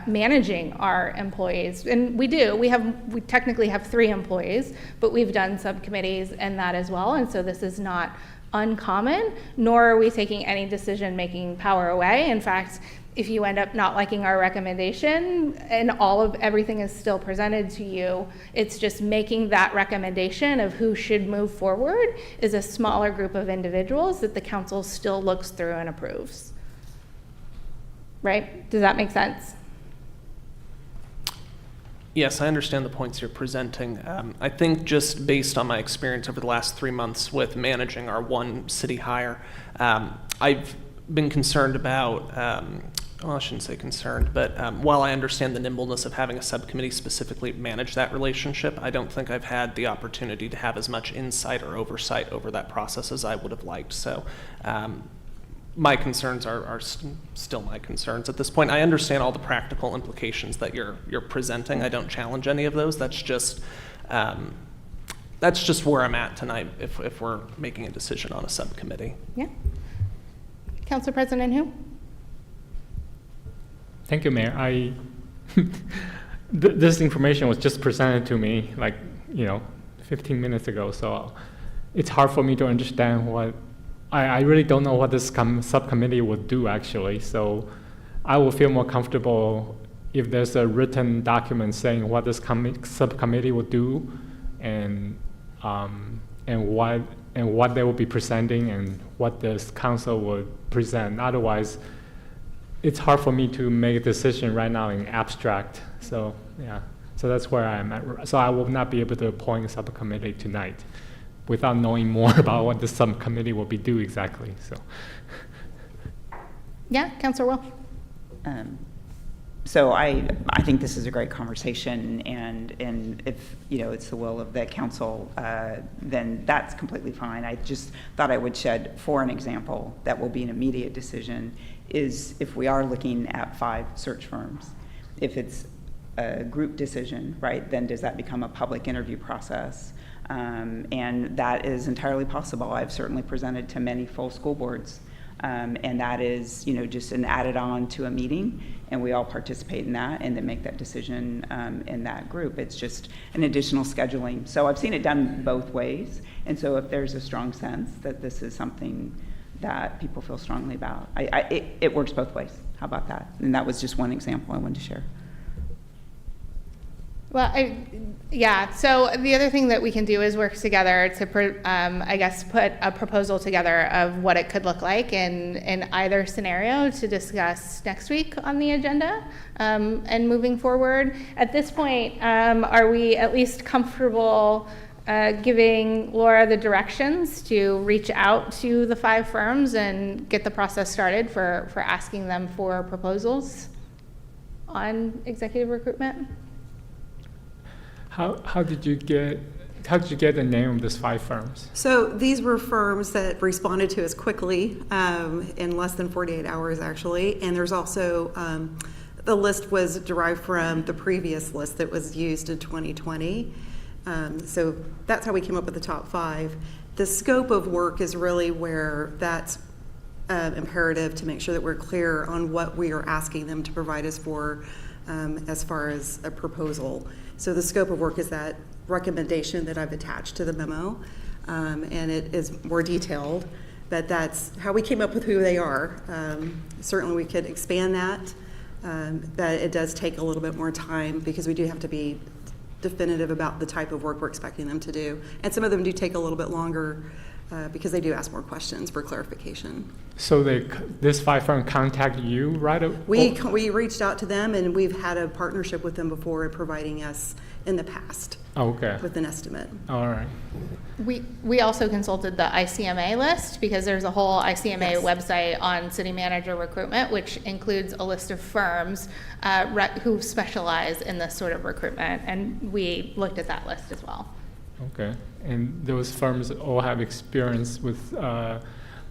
Speaker 1: managing our employees. And we technically have 3 employees, but we've done subcommittees and that as well. And so this is not uncommon, nor are we taking any decision-making power away. In fact, if you end up not liking our recommendation and everything is still presented to you, it's just making that recommendation of who should move forward is a smaller group of individuals that the council still looks through and approves. Right? Does that make sense?
Speaker 6: Yes, I understand the points you're presenting. I think just based on my experience over the last 3 months with managing our one city hire, I've been concerned about, well, I shouldn't say concerned, but while I understand the nimbleness of having a subcommittee specifically manage that relationship, I don't think I've had the opportunity to have as much insight or oversight over that process as I would have liked. So my concerns are still my concerns at this point. I understand all the practical implications that you're presenting. I don't challenge any of those. That's just where I'm at tonight if we're making a decision on a subcommittee.
Speaker 1: Yeah. Council President Hu?
Speaker 10: Thank you, Mayor. This information was just presented to me 15 minutes ago, so it's hard for me to understand what I really don't know what this subcommittee would do, actually. So I will feel more comfortable if there's a written document saying what this subcommittee would do and what they will be presenting and what this council would present. Otherwise, it's hard for me to make a decision right now in abstract. So yeah, so that's where I'm at. So I will not be able to appoint a subcommittee tonight without knowing more about what the subcommittee will be do exactly. So.
Speaker 1: Yeah, Councilor Will.
Speaker 9: So I think this is a great conversation, and if it's the will of the council, then that's completely fine. I just thought I would shed for an example that will be an immediate decision is if we are looking at 5 search firms, if it's a group decision, right, then does that become a public interview process? And that is entirely possible. I've certainly presented to many full school boards, and that is, just an added on to a meeting, and we all participate in that and then make that decision in that group. It's just an additional scheduling. So I've seen it done both ways, and so if there's a strong sense that this is something that people feel strongly about, it works both ways. How about that? And that was just one example I wanted to share.
Speaker 1: Well, yeah, so the other thing that we can do is work together to, put a proposal together of what it could look like in either scenario to discuss next week on the agenda and moving forward. At this point, are we at least comfortable giving Laura the directions to reach out to the 5 firms and get the process started for asking them for proposals? on executive recruitment.
Speaker 10: How did you get the name of these 5 firms?
Speaker 11: So these were firms that responded to us quickly, in less than 48 hours, actually. And there's also, the list was derived from the previous list that was used in 2020. So that's how we came up with the top 5. The scope of work is really where that's imperative to make sure that we're clear on what we are asking them to provide us for as far as a proposal. So the scope of work is that recommendation that I've attached to the memo, and it is more detailed, but that's how we came up with who they are. Certainly we could expand that, but it does take a little bit more time because we do have to be definitive about the type of work we're expecting them to do. And some of them do take a little bit longer because they do ask more questions for clarification.
Speaker 10: So this 5 firm contacted you right away?
Speaker 11: We reached out to them, and we've had a partnership with them before in providing us in the past
Speaker 10: Okay.
Speaker 11: with an estimate.
Speaker 10: All right.
Speaker 1: We also consulted the ICMA list because there's a whole ICMA
Speaker 11: Yes.
Speaker 1: website on city manager recruitment, which includes a list of firms who specialize in this sort of recruitment, and we looked at that list as well.
Speaker 10: Okay. And those firms all have experience with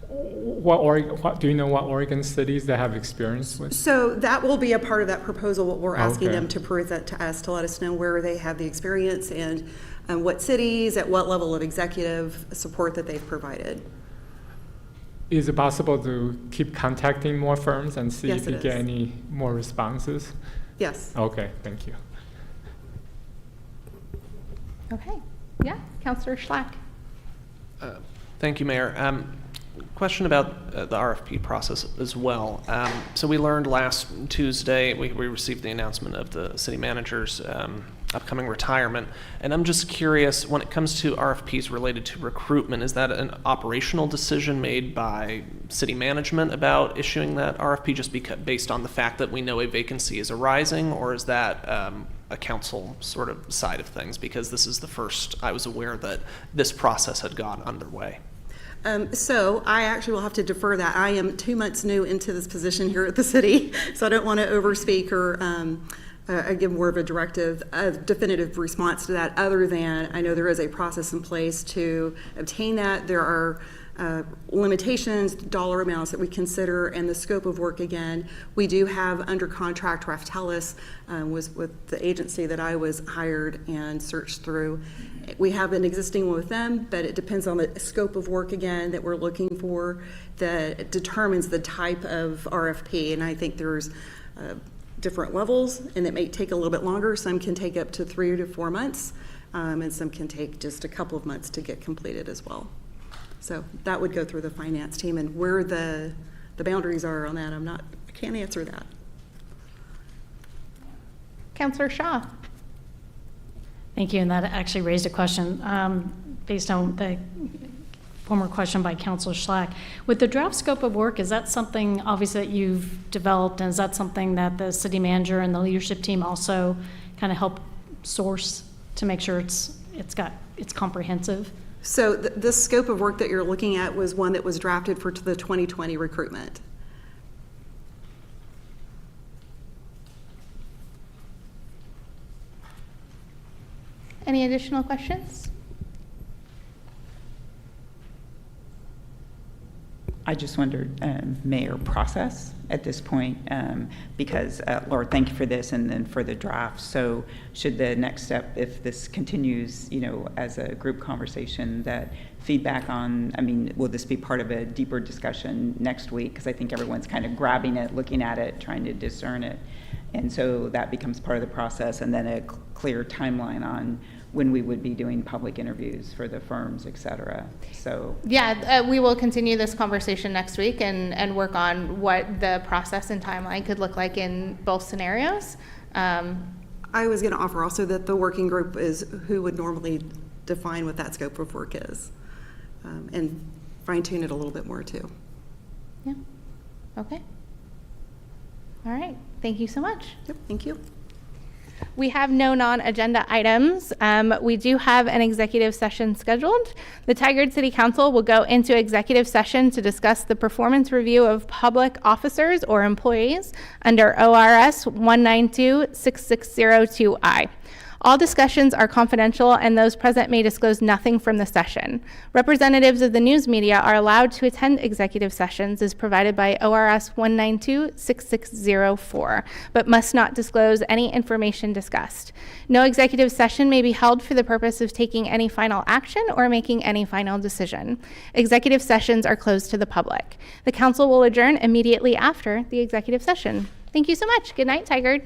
Speaker 10: do you know what Oregon cities they have experience with?
Speaker 11: So that will be a part of that proposal, what we're asking
Speaker 10: Okay.
Speaker 11: them to present to us, to let us know where they have the experience and what cities, at what level of executive support that they've provided.
Speaker 10: Is it possible to keep contacting more firms and see
Speaker 11: Yes,
Speaker 10: if you
Speaker 11: it
Speaker 10: get
Speaker 11: is.
Speaker 10: any more responses?
Speaker 11: Yes.
Speaker 10: Okay, thank you.
Speaker 1: Okay, yeah, Councilor Schlack.
Speaker 6: Thank you, Mayor. Question about the RFP process as well. So we learned last Tuesday, we received the announcement of the city manager's upcoming retirement. And I'm just curious, when it comes to RFPs related to recruitment, is that an operational decision made by city management about issuing that RFP just based on the fact that we know a vacancy is arising? Or is that a council sort of side of things? Because this is the first I was aware that this process had gone underway.
Speaker 11: So I actually will have to defer that. I am 2 months new into this position here at the city, so I don't want to overspeak or give more of a definitive response to that, other than I know there is a process in place to obtain that. There are limitations, dollar amounts that we consider, and the scope of work. Again, we do have under contract, Raftellus was with the agency that I was hired and searched through. We have an existing one with them, but it depends on the scope of work, again, that we're looking for that determines the type of RFP. And I think there's different levels, and it may take a little bit longer. Some can take up to 3 to 4 months, and some can take just a couple of months to get completed as well. So that would go through the finance team, and where the boundaries are on that, I can't answer that.
Speaker 1: Councilor Shaw.
Speaker 7: Thank you, and that actually raised a question based on the former question by Councilor Schlack. With the draft scope of work, is that something obviously that you've developed, and is that something that the city manager and the leadership team also kind of help source to make sure it's comprehensive?
Speaker 11: So the scope of work that you're looking at was one that was drafted for the 2020 recruitment.
Speaker 1: Any additional questions?
Speaker 9: I just wondered, Mayor, process at this point, because, Laura, thank you for this and then for the draft. So should the next step, if this continues, as a group conversation, that feedback on, will this be part of a deeper discussion next week? Because I think everyone's kind of grabbing it, looking at it, trying to discern it. And so that becomes part of the process, and then a clear timeline on when we would be doing public interviews for the firms, et cetera. So
Speaker 1: Yeah, we will continue this conversation next week and work on what the process and timeline could look like in both scenarios.
Speaker 11: I was going to offer also that the working group is who would normally define what that scope of work is, and fine tune it a little bit more too.
Speaker 1: Yeah, okay. All right, thank you so much.
Speaker 11: Yep, thank you.
Speaker 1: We have no non-agenda items. We do have an executive session scheduled. The Tigard City Council will go into executive session to discuss the performance review of public officers or employees under ORS 192-6602I. All discussions are confidential, and those present may disclose nothing from the session. Representatives of the news media are allowed to attend executive sessions as provided by ORS 192-6604, but must not disclose any information discussed. No executive session may be held for the purpose of taking any final action or making any final decision. Executive sessions are closed to the public. The council will adjourn immediately after the executive session. Thank you so much. Good night, Tigard.